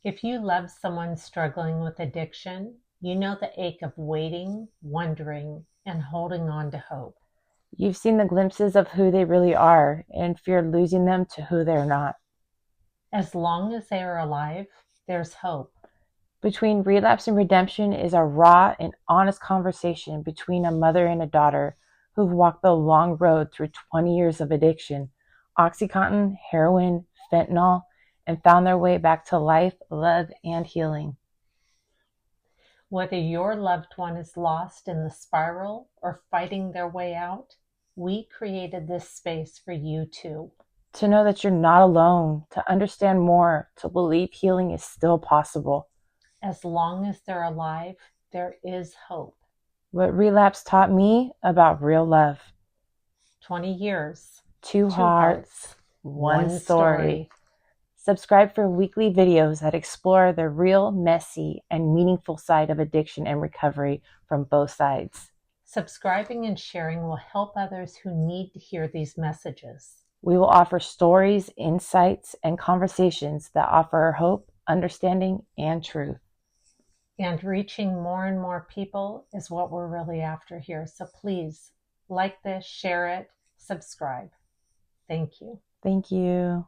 If you love someone struggling with addiction, you know the ache of waiting, wondering, and holding on to hope. You've seen the glimpses of who they really are and feared losing them to who they're not. As long as they are alive, there's hope. Between relapse and redemption is a raw and honest conversation between a mother and a daughter who've walked the long road through 20 years of addiction, Oxycontin, heroin, fentanyl, and found their way back to life, love, and healing. Whether your loved one is lost in the spiral or fighting their way out, we created this space for you too. To know that you're not alone, to understand more, to believe healing is still possible. As long as they're alive, there is hope. What relapse taught me about real love. 20 years, Two two hearts, hearts, one one story. story. Subscribe for weekly videos that explore the real, messy, and meaningful side of addiction and recovery from both sides. Subscribing and sharing will help others who need to hear these messages. We will offer stories, insights, and conversations that offer hope, understanding, and truth. And reaching more and more people is what we're really after here. So please like this, share it, subscribe. Thank you. Thank you.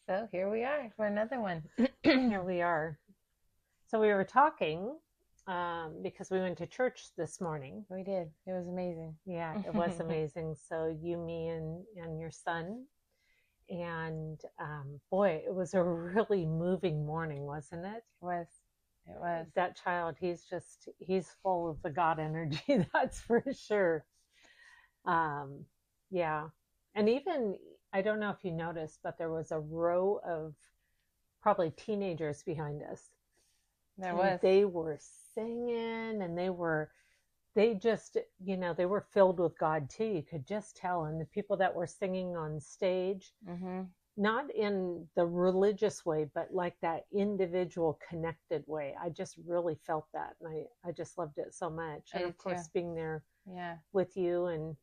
So here we are for another one. Here we are. So we were talking because we went to church this morning. We did. It was amazing. Yeah, it was amazing. So you, me, and your son. And boy, it was a really moving morning, wasn't it? It was. It was. That child, he's full of the God energy, that's for sure. Yeah. And even, I don't know if you noticed, but there was a row of probably teenagers behind us. There And was. they were singing and they just, they were filled with God too. You could just tell. And the people that were singing on stage, Mm-hmm. not in the religious way, but like that individual connected way. I just really felt that. And I just loved it so much. I And did of course, too. being there Yeah. with you and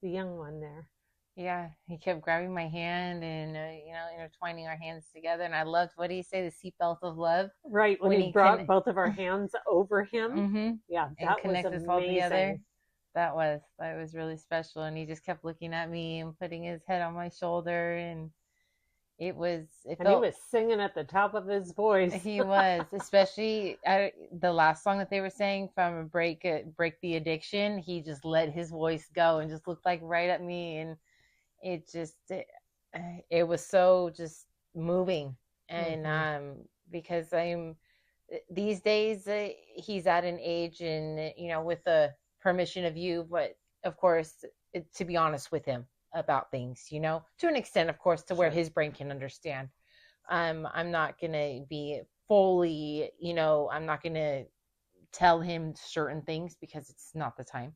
the young one there. Yeah, he kept grabbing my hand and intertwining our hands together. And I loved, what do you say, the seatbelt of love Right. When when he he brought can, both of our hands over him. mm-hmm, Yeah, and that was connect us all together. amazing. That was really special. And he just kept looking at me and putting his head on my shoulder, and it And he felt. was singing at the top of his voice. He was, especially the last song that they were saying from Break the Addiction. He just let his voice go and just looked like right at me, and it was so just moving. And because I'm these days, he's at an age, and with the permission of you, but of course, to be honest with him about things, to an extent, of course, to where Sure. his brain can understand. I'm not gonna be fully, I'm not gonna tell him certain things because it's not the time.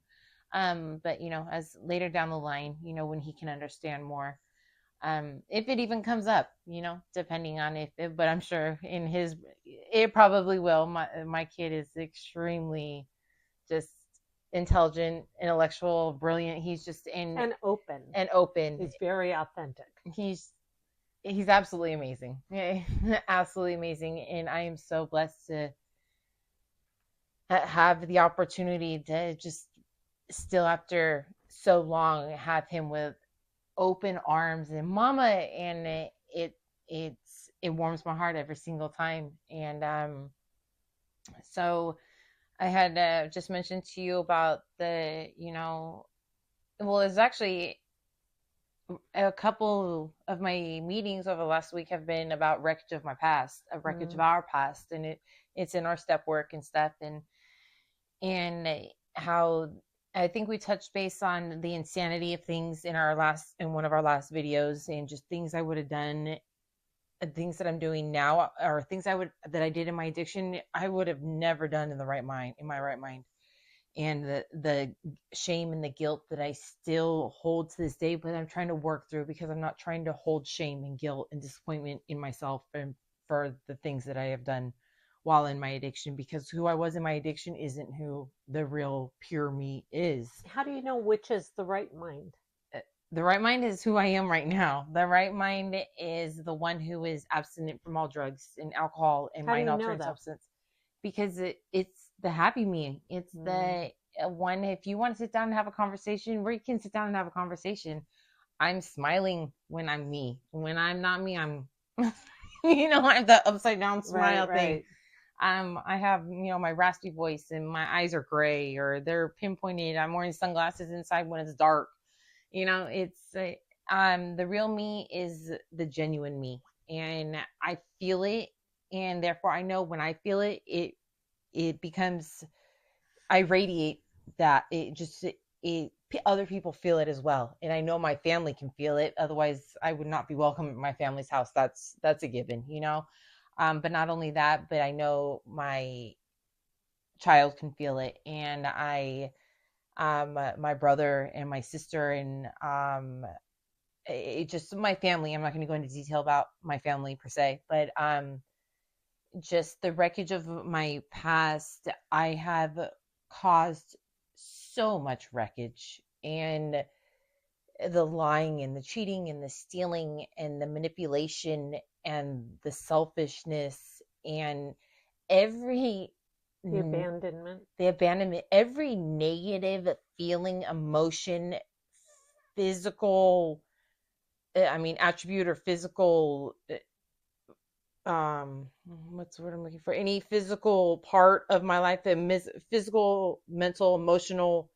But as later down the line, when he can understand more, if it even comes up, depending on but I'm sure it probably will. My kid is extremely just intelligent, intellectual, brilliant. He's just in And open. and open. He's very authentic. He's he's absolutely amazing. Yeah, absolutely amazing. And I am so blessed to have the opportunity to just still, after so long, have him with open arms and mama, and it warms my heart every single time. And so I had just mentioned to you about well, it's actually a couple of my meetings over the last week have been about wreckage of my past, a wreckage of our past, and it's in our step work and stuff, and how I think we touched base on the insanity of things in one of our last videos, and just things I would have done, things that I'm doing now, or things that I did in my addiction, I would have never done in my right mind. And the shame and the guilt that I still hold to this day, but I'm trying to work through, because I'm not trying to hold shame and guilt and disappointment in myself and for the things that I have done while in my addiction, because who I was in my addiction isn't who the real pure me is. How do you know which is the right mind? The right mind is who I am right now. The right mind is the one who is abstinent from all drugs and alcohol and How do mind you know altering that? substance, because it's the happy me. It's the one, if you want to sit down and have a conversation, we can sit down and have a conversation. I'm smiling when I'm me. When I'm not me, I'm I have that upside down smile thing. I have, my raspy voice and my eyes are gray or they're pinpointed. I'm wearing sunglasses inside when it's dark. It's the real me is the genuine me, and I feel it, and therefore I know when I feel it, it becomes, I radiate that. It other people feel it as well, and I know my family can feel it. Otherwise, I would not be welcome at my family's house. That's a given. But not only that, but I know my child can feel it, and my brother and my sister, and it just my family. I'm not going to go into detail about my family per se, but just the wreckage of my past. I have caused so much wreckage, and the lying and the cheating and the stealing and the manipulation and the selfishness and every The abandonment. every negative feeling, emotion, physical, attribute or physical, what's the word I'm looking for? Any physical part of my life, physical, mental, emotional,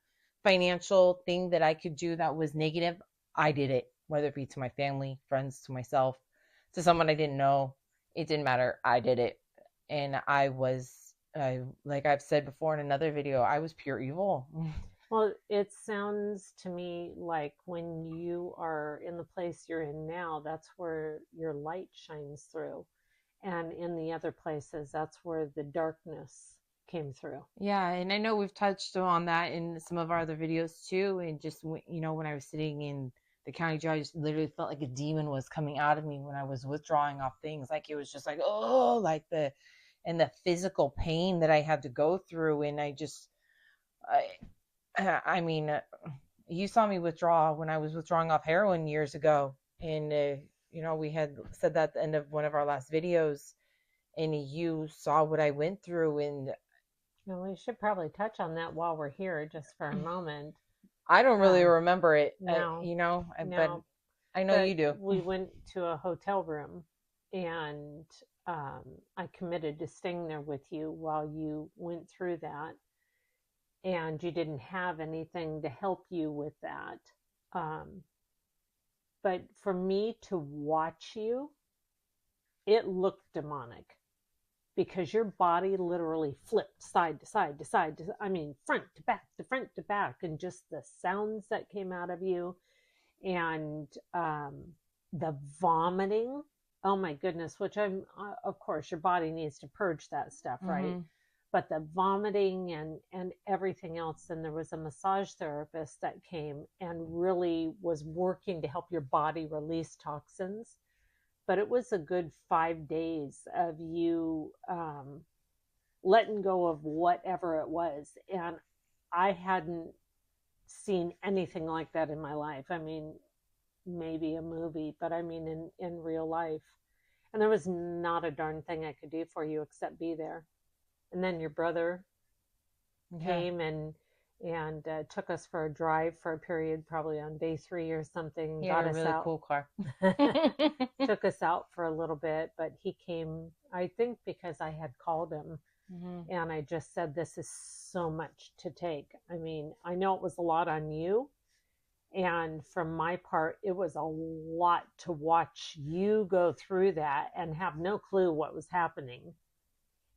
financial thing that I could do that was negative, I did it, whether it be to my family, friends, to myself, to someone I didn't know. It didn't matter. I did it. And I was, like I've said before in another video, I was pure evil. Well, it sounds to me like when you are in the place you're in now, that's where your light shines through. And in the other places, that's where the darkness came through. Yeah, and I know we've touched on that in some of our other videos too. And just, when I was sitting in the county jail, I just literally felt like a demon was coming out of me when I was withdrawing off things. Like it was just like, oh, like the physical pain that I had to go through. And I mean, you saw me withdraw when I was withdrawing off heroin years ago. And, we had said that at the end of one of our last videos, and you saw what I went through. And well, we should probably touch on that while we're here just for a moment. I don't really remember it, no, but I know you do. We went to a hotel room, and I committed to staying there with you while you went through that. And you didn't have anything to help you with that. But for me to watch you, it looked demonic because your body literally flipped side to side to side to, front to back to front to back, and just the sounds that came out of you, and the vomiting. Oh my goodness, which of course your body needs to purge that stuff, right? Mm-hmm. But the vomiting and everything else. And there was a massage therapist that came and really was working to help your body release toxins. But it was a good 5 days of you letting go of whatever it was. And I hadn't seen anything like that in my life. Maybe a movie, but in real life. And there was not a darn thing I could do for you except be there. And then your brother came and took us for a drive for a period, probably on day 3 or something. He got us a really out. Cool car. Took us out for a little bit, but he came, I think, because I had called him. Mm-hmm. And I just said, this is so much to take. I know it was a lot on you. And from my part, it was a lot to watch you go through that and have no clue what was happening.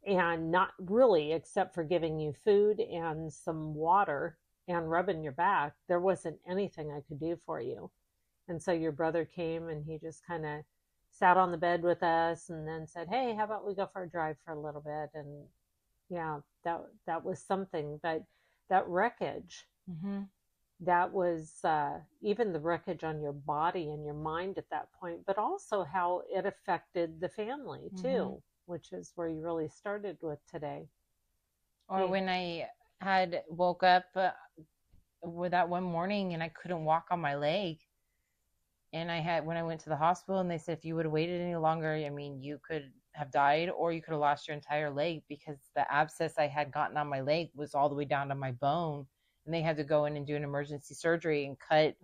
And not really, except for giving you food and some water and rubbing your back. There wasn't anything I could do for you. And so your brother came and he just kind of sat on the bed with us and then said, hey, how about we go for a drive for a little bit? And yeah, that was something. But that wreckage, mm-hmm. that was even the wreckage on your body and your mind at that point, but also how it affected the family too. Mm-hmm. Which is where you really started with today. Or when I had woke up with that one morning and I couldn't walk on my leg. And when I went to the hospital, and they said, if you would have waited any longer, I mean, you could have died, or you could have lost your entire leg, because the abscess I had gotten on my leg was all the way down to my bone. And they had to go in and do an emergency surgery and cut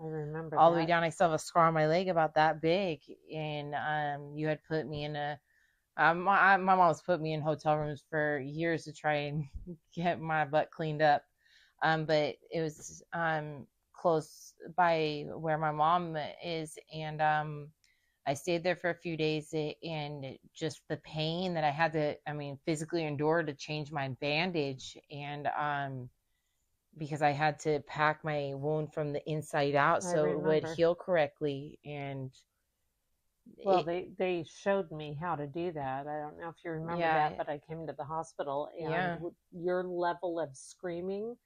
all the way down. I still have a scar on my leg about that big. And you had put me in my mom's put me in hotel rooms for years to try and get my butt cleaned up. But it was close by where my mom is. And I stayed there for a few days, and just the pain that I had to, physically endure to change my bandage. And because I had to pack my wound from the inside out so it would heal correctly. And well, they showed me how to do that. I don't know if you remember that, but I came to the hospital, and your level of screaming,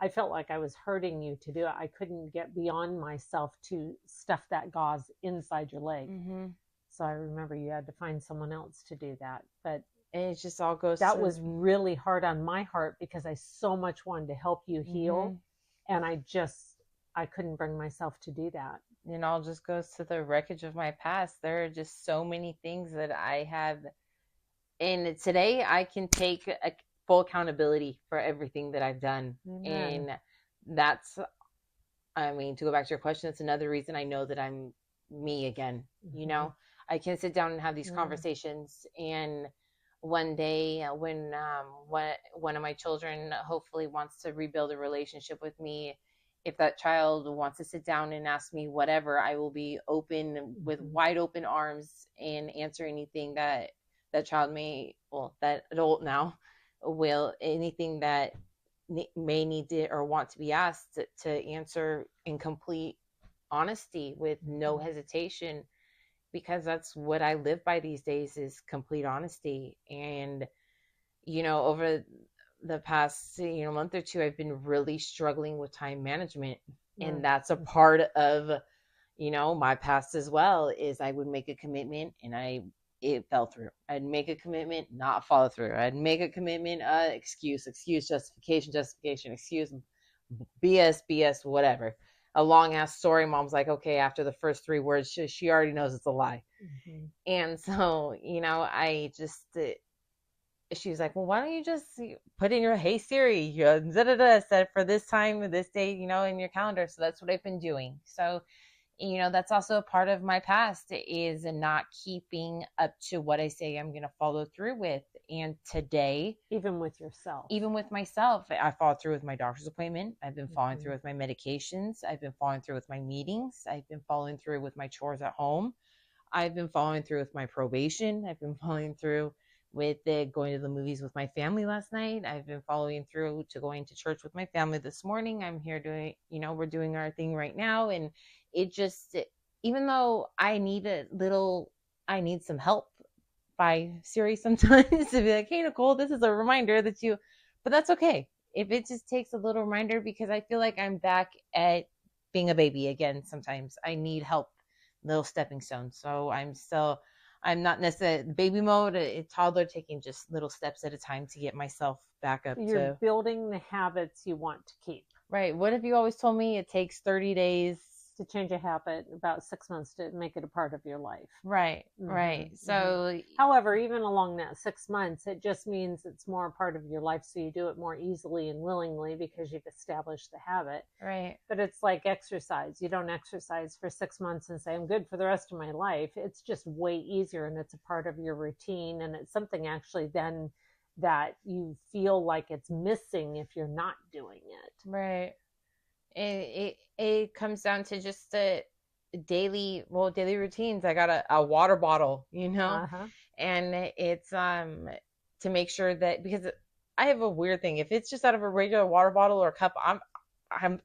I felt like I was hurting you to do it. I couldn't get beyond myself to stuff that gauze inside your leg. Mm-hmm. So I remember you had to find someone else to do that. But it just all goes. That was really hard on my heart, because I so much wanted to help you heal. Mm-hmm. And I couldn't bring myself to do that. It all just goes to the wreckage of my past. There are just so many things that I have. And today I can take full accountability for everything that I've done. Mm-hmm. And that's, to go back to your question, that's another reason I know that I'm me again. Mm-hmm. You know, I can sit down and have these conversations. And one day when one of my children hopefully wants to rebuild a relationship with me, if that child wants to sit down and ask me whatever, I will be open with wide open arms and answer anything that child that adult now will, anything that may need to or want to be asked to answer in complete honesty with no hesitation, because that's what I live by these days, is complete honesty. And, over the past month or two, I've been really struggling with time management. And that's a part of my past as well, is I would make a commitment and it fell through. I'd make a commitment, not follow through. I'd make a commitment, excuse, justification, excuse, BS, whatever. A long ass story. Mom's like, okay, after the first 3 words, she already knows it's a lie. Mm-hmm. And so, I just, she was like, well, why don't you just put in your, hey Siri, set for this time, this day, in your calendar. So that's what I've been doing. So, that's also a part of my past, is not keeping up to what I say I'm going to follow through with. And today, even with myself, I followed through with my doctor's appointment. I've been following through with my medications. I've been following through with my meetings. I've been following through with my chores at home. I've been following through with my probation. I've been following through with going to the movies with my family last night. I've been following through to going to church with my family this morning. I'm here doing, we're doing our thing right now. And it just, even though I need some help by Siri sometimes to be like, hey, Nicole, this is a reminder but that's okay. If it just takes a little reminder, because I feel like I'm back at being a baby again. Sometimes I need help, little stepping stones. So I'm not necessarily baby mode, a toddler, taking just little steps at a time to get myself back up. You're building the habits you want to keep. Right. What if you always told me it takes 30 days to change a habit, about 6 months to make it a part of your life? Right. Mm-hmm. Right. So, however, even along that 6 months, it just means it's more a part of your life. So you do it more easily and willingly because you've established the habit. Right. But it's like exercise. You don't exercise for 6 months and say, I'm good for the rest of my life. It's just way easier, and it's a part of your routine. And it's something actually then that you feel like it's missing if you're not doing it. Right. It comes down to just the daily routines. I got a water bottle, and it's to make sure that, because I have a weird thing. If it's just out of a regular water bottle or cup,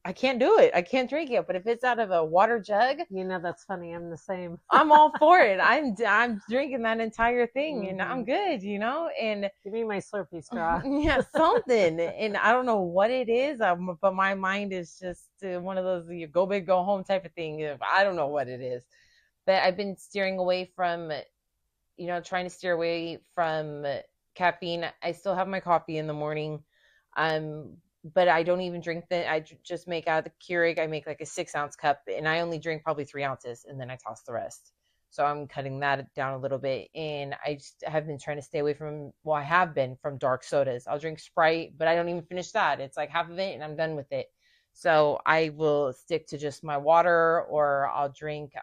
I can't do it. I can't drink it. But if it's out of a water jug, that's funny. I'm the same. I'm all for it. I'm drinking that entire thing, and I'm good, and give me my Slurpee straw. Yeah, something. And I don't know what it is, but my mind is just one of those go big, go home type of thing. I don't know what it is, but I've been steering away from, trying to steer away from caffeine. I still have my coffee in the morning. but I don't even drink I just make out of the Keurig. I make like a 6-ounce cup, and I only drink probably 3 ounces, and then I toss the rest. So I'm cutting that down a little bit. And I just have been trying to stay away from, well, I have been from dark sodas. I'll drink Sprite, but I don't even finish that. It's like half of it and I'm done with it. So I will stick to just my water, or I'll drink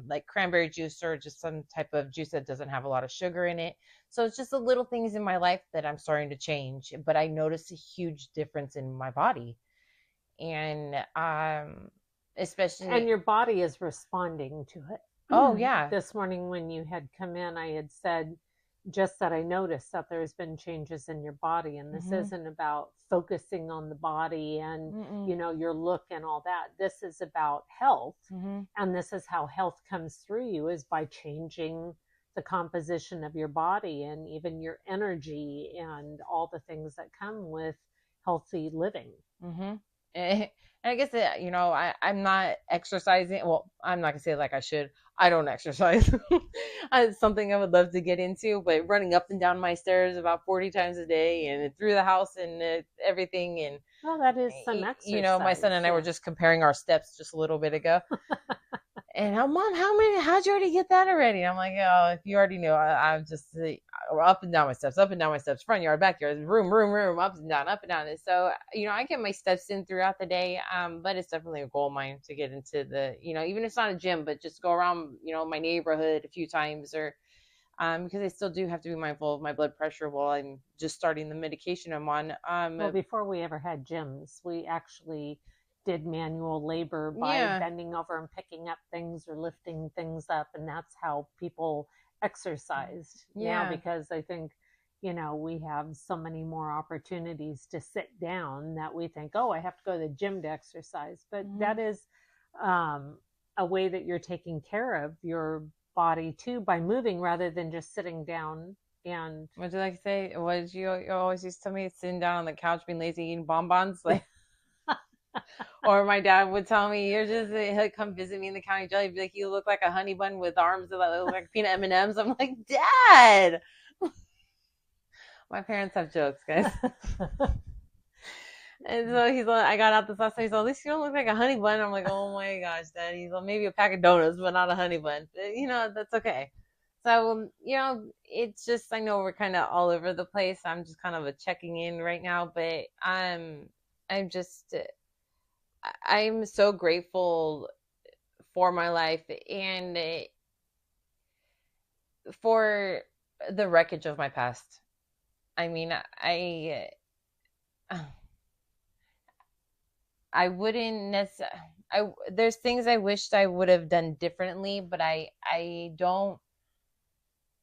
like cranberry juice or just some type of juice that doesn't have a lot of sugar in it. So it's just the little things in my life that I'm starting to change, but I notice a huge difference in my body. And especially, and your body is responding to it. Oh yeah. This morning when you had come in, I had said just that I noticed that there's been changes in your body, and this isn't about focusing on the body and you know, your look and all that. This is about health, and this is how health comes through you, is by changing the composition of your body and even your energy and all the things that come with healthy living. And I guess that, you know, I'm not exercising. Well, I'm not gonna say like I should. I don't exercise. It's something I would love to get into, but running up and down my stairs about 40 times a day and through the house and everything. And well, that is some exercise. You know, my son and I were just comparing our steps just a little bit ago. And Mom, how'd you already get that already? And I'm like, oh, if you already know, I'm just up and down my steps, front yard, backyard, room, up and down. And so, you know, I get my steps in throughout the day. But it's definitely a goal of mine to get into the, you know, even if it's not a gym, but just go around, you know, my neighborhood a few times, or because I still do have to be mindful of my blood pressure while I'm just starting the medication I'm on. Well, before we ever had gyms, we actually did manual labor by bending over and picking up things or lifting things up, and that's how people exercised now, because I think, you know, we have so many more opportunities to sit down that we think, oh, I have to go to the gym to exercise. But that is a way that you're taking care of your body too, by moving rather than just sitting down. And what did I say? What did you always used to tell me? Sitting down on the couch, being lazy, eating bonbons, like. Or my dad would tell me, he'll come visit me in the county jail. He'd be like, you look like a honey bun with arms that look like peanut M&Ms. I'm like, Dad! My parents have jokes, guys. And so he's like, I got out this last night. He's like, at least you don't look like a honey bun. I'm like, oh my gosh, Dad. He's like, maybe a pack of donuts, but not a honey bun. But, you know, that's okay. So, you know, it's just, I know we're kind of all over the place. I'm just kind of checking in right now, but I'm so grateful for my life and for the wreckage of my past. I mean, I wouldn't necessarily, there's things I wished I would have done differently, but I don't,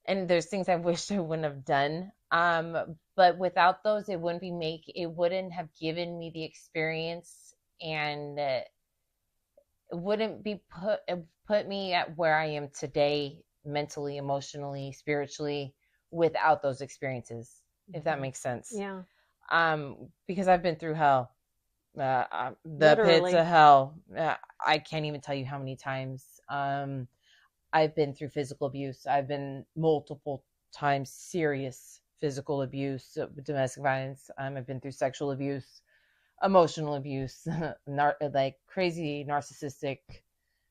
and there's things I wished I wouldn't have done. But without those, it wouldn't have given me the experience, and wouldn't be put me at where I am today, mentally, emotionally, spiritually, without those experiences, if that makes sense. Yeah. Because I've been through hell, the Literally. pits of hell. I can't even tell you how many times. I've been through physical abuse. I've been multiple times serious physical abuse, domestic violence. I've been through sexual abuse, emotional abuse, like crazy narcissistic,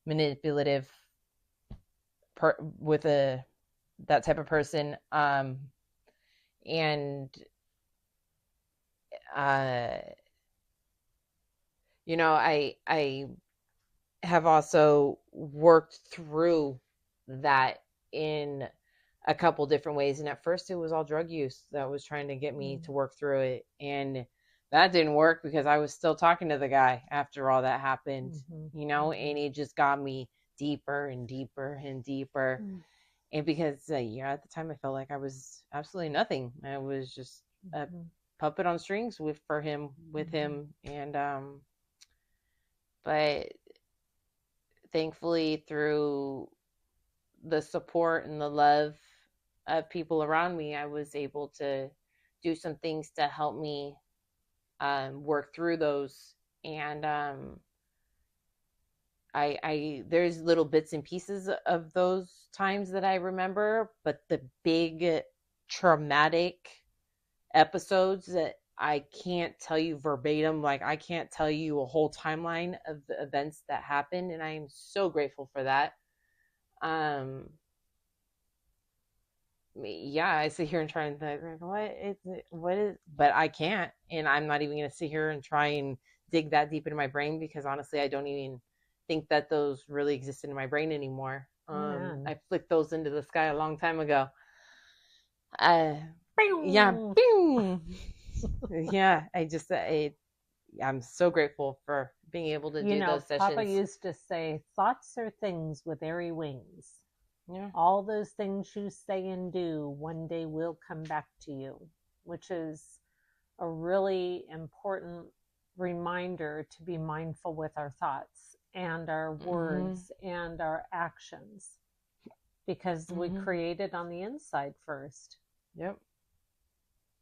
manipulative with that type of person. And you know, I have also worked through that in a couple different ways. And at first it was all drug use that was trying to get me to work through it. And that didn't work because I was still talking to the guy after all that happened, you know, and it just got me deeper and deeper and deeper. And because, you know, at the time I felt like I was absolutely nothing. I was just a puppet on strings with him. And, but thankfully through the support and the love of people around me, I was able to do some things to help me work through those. And I there's little bits and pieces of those times that I remember, but the big traumatic episodes that I can't tell you verbatim, like I can't tell you a whole timeline of the events that happened, and I am so grateful for that. Yeah, I sit here and try and think, like, what is, but I can't, and I'm not even going to sit here and try and dig that deep into my brain, because honestly, I don't even think that those really existed in my brain anymore. I flicked those into the sky a long time ago. Yeah, boom. Yeah, I'm so grateful for being able to do those sessions. Papa used to say, thoughts are things with airy wings. Yeah. All those things you say and do one day will come back to you, which is a really important reminder to be mindful with our thoughts and our words and our actions, because we create it on the inside first. Yep.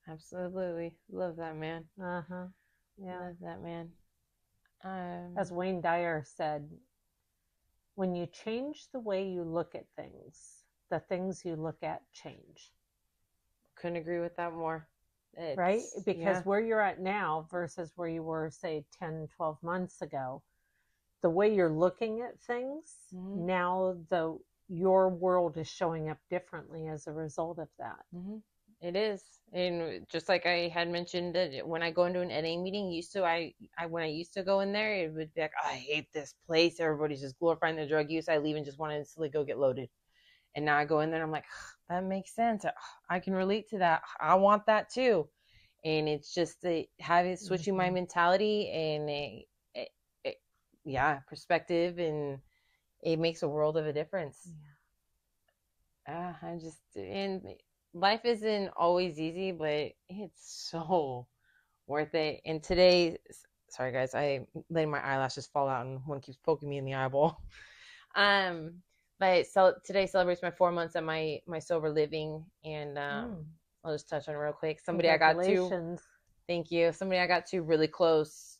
Absolutely. Love that, man. Yeah. Love that, man. As Wayne Dyer said, when you change the way you look at things, the things you look at change. Couldn't agree with that more. Right? Because where you're at now versus where you were, say, 10, 12 months ago, the way you're looking at things, now your world is showing up differently as a result of that. It is. And just like I had mentioned, that when I go into an NA meeting, when I used to go in there, it would be like, oh, I hate this place. Everybody's just glorifying the drug use. I leave and just want to instantly go get loaded. And now I go in there and I'm like, that makes sense. I can relate to that. I want that too. And it's just switching my mentality and perspective, and it makes a world of a difference. And life isn't always easy, but it's so worth it. And today, sorry guys, I'm letting my eyelashes fall out and one keeps poking me in the eyeball. But today celebrates my 4 months of my sober living, and I'll just touch on it real quick. Thank you. Somebody I got to really close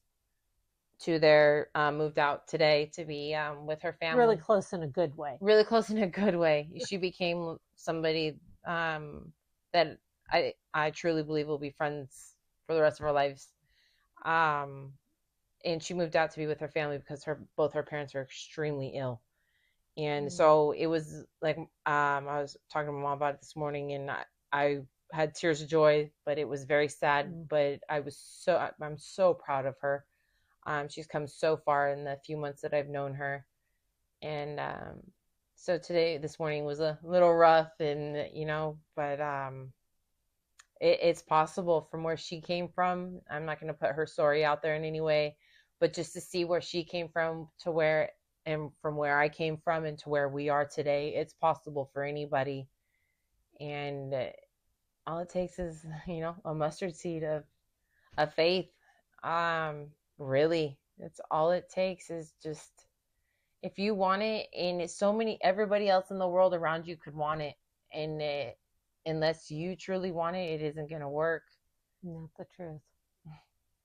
to their moved out today to be with her family. Really close in a good way. Really close in a good way. She became somebody that I truly believe will be friends for the rest of our lives. And she moved out to be with her family because both her parents are extremely ill. And so it was like, I was talking to my mom about it this morning, and I had tears of joy, but it was very sad. But I'm so proud of her. She's come so far in the few months that I've known her. And so this morning was a little rough, and but it's possible from where she came from. I'm not going to put her story out there in any way, but just to see where she came from to where, and from where I came from and to where we are today, it's possible for anybody. And all it takes is, a mustard seed of faith. Really, that's all it takes, is just, if you want it, and it's everybody else in the world around you could want it, and unless you truly want it, it isn't going to work. Not the truth.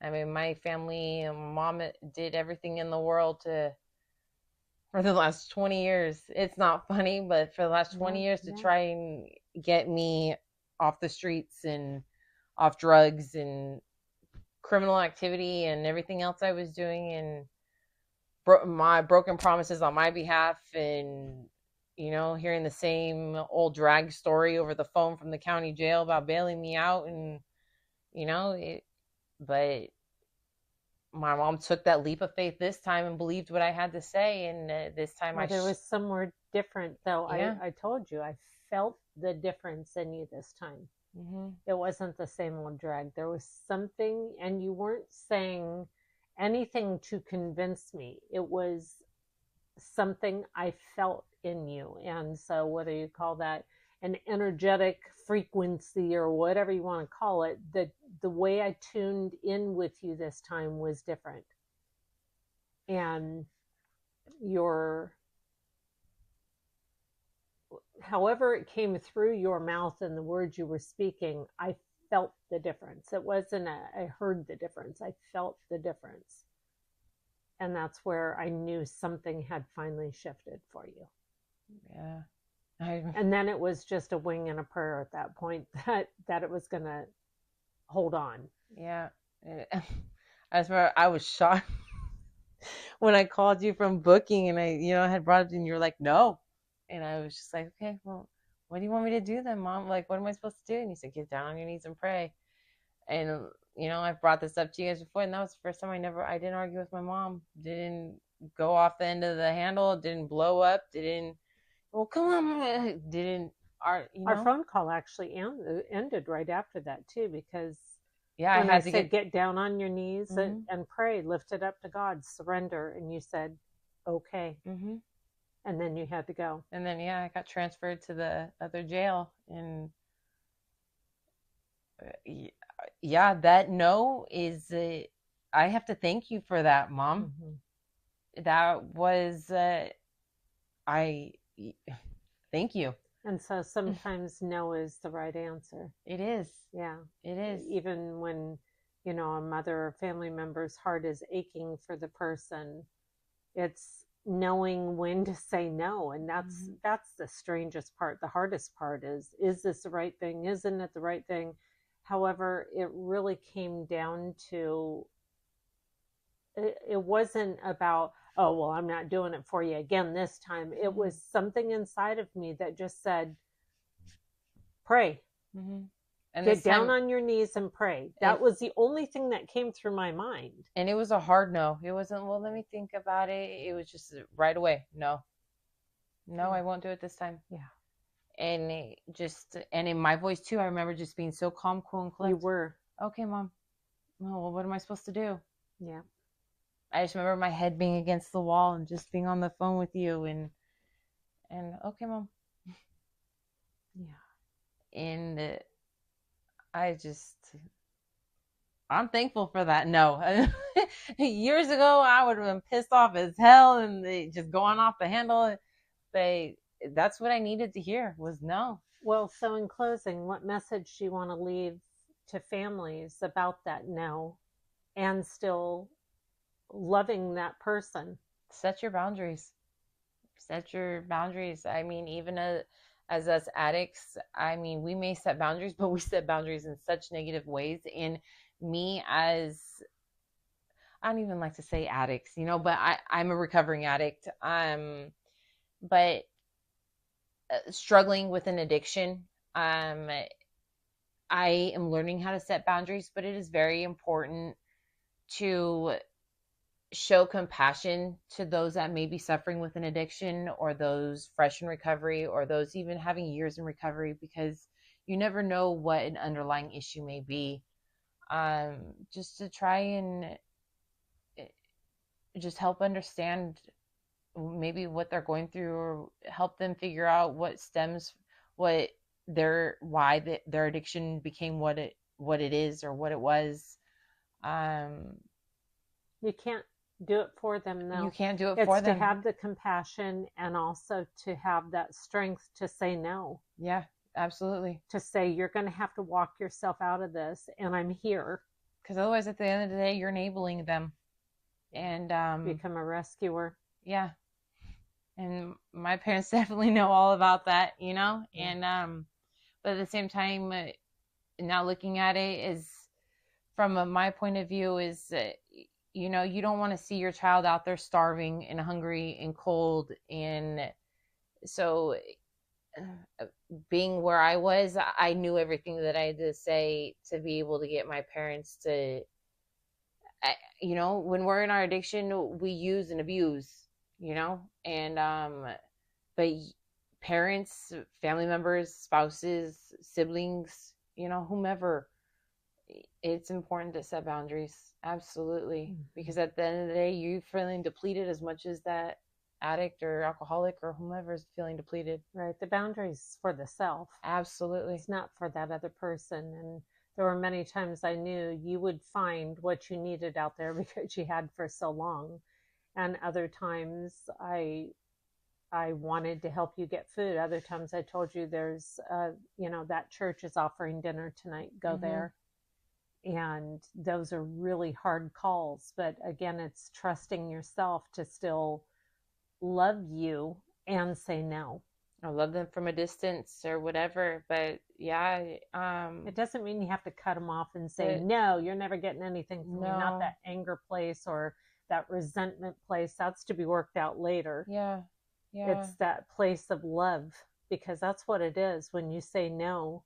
I mean, my family and mom did everything in the world for the last 20 years. It's not funny, but for the last 20 years to try and get me off the streets and off drugs and criminal activity and everything else I was doing, and my broken promises on my behalf, and hearing the same old drag story over the phone from the county jail about bailing me out, and but my mom took that leap of faith this time and believed what I had to say, and this time there was somewhere different, though. I told you, I felt the difference in you this time. It wasn't the same old drag. There was something, and you weren't saying anything to convince me. It was something I felt in you. And so whether you call that an energetic frequency or whatever you want to call it, the way I tuned in with you this time was different. And however it came through your mouth and the words you were speaking, I felt the difference. It wasn't I heard the difference. I felt the difference. And that's where I knew something had finally shifted for you. Yeah. And then it was just a wing and a prayer at that point that it was going to hold on. Yeah. I just remember I was shocked when I called you from booking and I had brought it and you're like, no. And I was just like, okay, well, what do you want me to do then, Mom? Like, what am I supposed to do? And you said, get down on your knees and pray. And, I've brought this up to you guys before, and that was the first time I didn't argue with my mom. Didn't go off the end of the handle, didn't blow up, well, come on, didn't, Our phone call actually ended right after that too, because yeah, when I said get down on your knees and pray, lift it up to God, surrender, and you said, okay. Mm-hmm. And then you had to go. And then, I got transferred to the other jail. And that no is, I have to thank you for that, Mom. Mm-hmm. That was, thank you. And so sometimes no is the right answer. It is. Yeah. It is. Even when, a mother or family member's heart is aching for the person, it's knowing when to say no. And that's the strangest part. The hardest part is this the right thing? Isn't it the right thing? However, it really came down to, it wasn't about, oh, well, I'm not doing it for you again this time. It was something inside of me that just said, pray. Mm-hmm. And get down on your knees and pray. That was the only thing that came through my mind. And it was a hard no. It wasn't, well, let me think about it. It was just right away. No, I won't do it this time. Yeah. And and in my voice too, I remember just being so calm, cool, and collected. You were. Okay, Mom. Oh, well, what am I supposed to do? Yeah. I just remember my head being against the wall and just being on the phone with you and okay, Mom. Yeah. And I'm thankful for that. No, years ago, I would have been pissed off as hell and just going off the handle. That's what I needed to hear was no. Well, so in closing, what message do you want to leave to families about that no and still loving that person? Set your boundaries. I mean, even as us addicts, I mean, we may set boundaries, but we set boundaries in such negative ways. And me I don't even like to say addicts, but I'm a recovering addict. But struggling with an addiction, I am learning how to set boundaries, but it is very important to show compassion to those that may be suffering with an addiction or those fresh in recovery or those even having years in recovery, because you never know what an underlying issue may be. Just to try and just help understand maybe what they're going through or help them figure out why their addiction became what it is or what it was. You can't do it for them, though. You can't do it for them. It's to have the compassion and also to have that strength to say no. Yeah, absolutely. To say, you're going to have to walk yourself out of this, and I'm here. Because otherwise, at the end of the day, you're enabling them. And become a rescuer. Yeah. And my parents definitely know all about that, Yeah. And but at the same time, now looking at it is from my point of view is you don't want to see your child out there starving and hungry and cold. And so being where I was, I knew everything that I had to say to be able to get my parents to, when we're in our addiction, we use and abuse, and but parents, family members, spouses, siblings, whomever, it's important to set boundaries. Absolutely. Mm-hmm. Because at the end of the day, you're feeling depleted as much as that addict or alcoholic or whomever is feeling depleted. Right. The boundaries for the self. Absolutely. It's not for that other person. And there were many times I knew you would find what you needed out there because you had for so long. And other times I wanted to help you get food. Other times I told you there's, that church is offering dinner tonight. Go mm-hmm. there. And those are really hard calls. But again, it's trusting yourself to still love you and say no. or love them from a distance or whatever. But yeah, it doesn't mean you have to cut them off and say, but no, you're never getting anything from me. Not no, that anger place or that resentment place. That's to be worked out later. yeah, It's that place of love, because that's what it is when you say no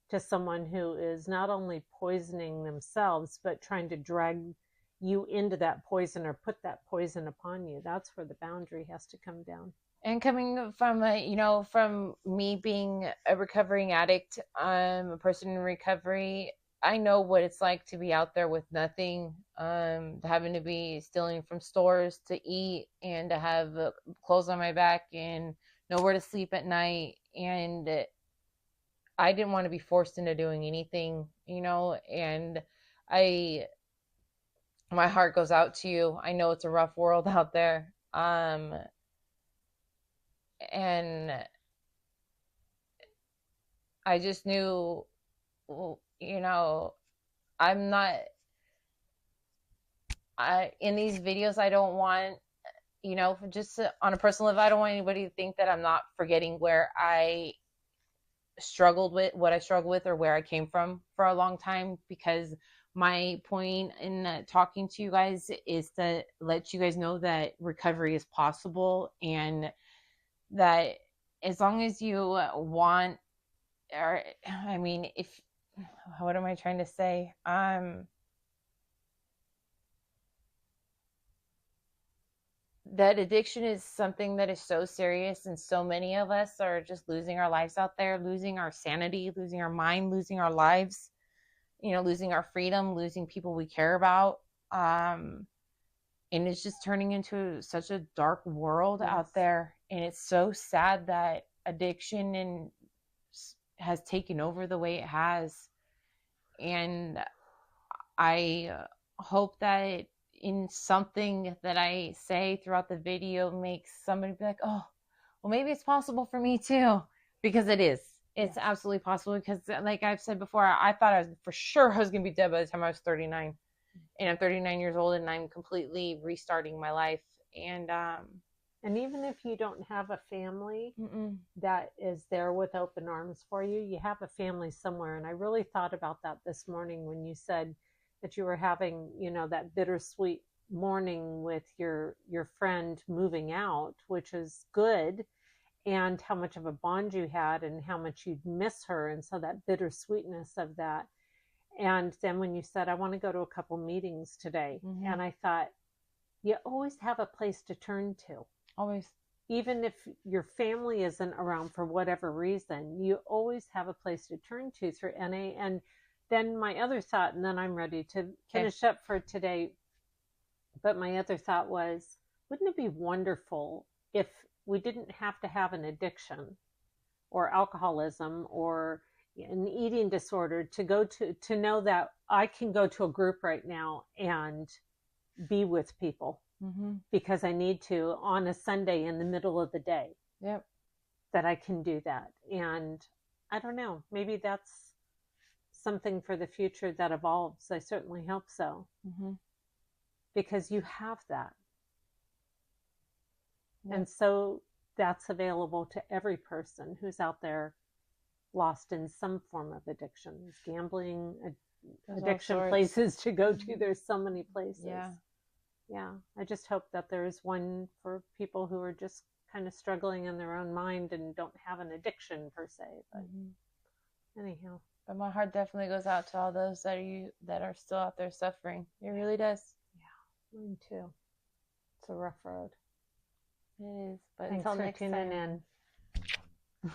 to someone who is not only poisoning themselves, but trying to drag you into that poison or put that poison upon you. That's where the boundary has to come down. And coming from from me being a recovering addict, a person in recovery, I know what it's like to be out there with nothing, having to be stealing from stores to eat and to have clothes on my back and nowhere to sleep at night. And I didn't want to be forced into doing anything, and my heart goes out to you. I know it's a rough world out there. And I just knew, I'm not, in these videos, I don't want, just on a personal level, I don't want anybody to think that I'm not forgetting where I struggled with, what I struggled with, or where I came from for a long time, because my point in talking to you guys is to let you guys know that recovery is possible, and that as long as you want, or if, what am I trying to say? That addiction is something that is so serious, and so many of us are just losing our lives out there, losing our sanity, losing our mind, losing our lives, losing our freedom, losing people we care about. And it's just turning into such a dark world out there. And it's so sad that addiction has taken over the way it has. And I hope that in something that I say throughout the video makes somebody be like, oh, well, maybe it's possible for me too. Because it is. It's absolutely possible. Because like I've said before, I thought I was for sure I was going to be dead by the time I was 39. And I'm 39 years old, and I'm completely restarting my life. And even if you don't have a family that is there with open arms for you, you have a family somewhere. And I really thought about that this morning when you said that you were having, that bittersweet morning with your friend moving out, which is good, and how much of a bond you had and how much you'd miss her. And so that bittersweetness of that. And then when you said, I want to go to a couple meetings today, and I thought, you always have a place to turn to. Always. Even if your family isn't around for whatever reason, you always have a place to turn to through NA. And then my other thought, and then I'm ready to finish up for today, but my other thought was, wouldn't it be wonderful if we didn't have to have an addiction or alcoholism or an eating disorder to know that I can go to a group right now and be with people because I need to on a Sunday in the middle of the day. Yep. That I can do that. And I don't know, maybe that's something for the future that evolves. I certainly hope so. Because you have that. Yep. And so that's available to every person who's out there lost in some form of addiction. There's gambling, addiction places to go to. There's so many places. Yeah. I just hope that there's one for people who are just kind of struggling in their own mind and don't have an addiction per se. But anyhow. But my heart definitely goes out to all those that are still out there suffering. It really does. Yeah, mine too. It's a rough road. It is. But thanks until for next tuning time. in.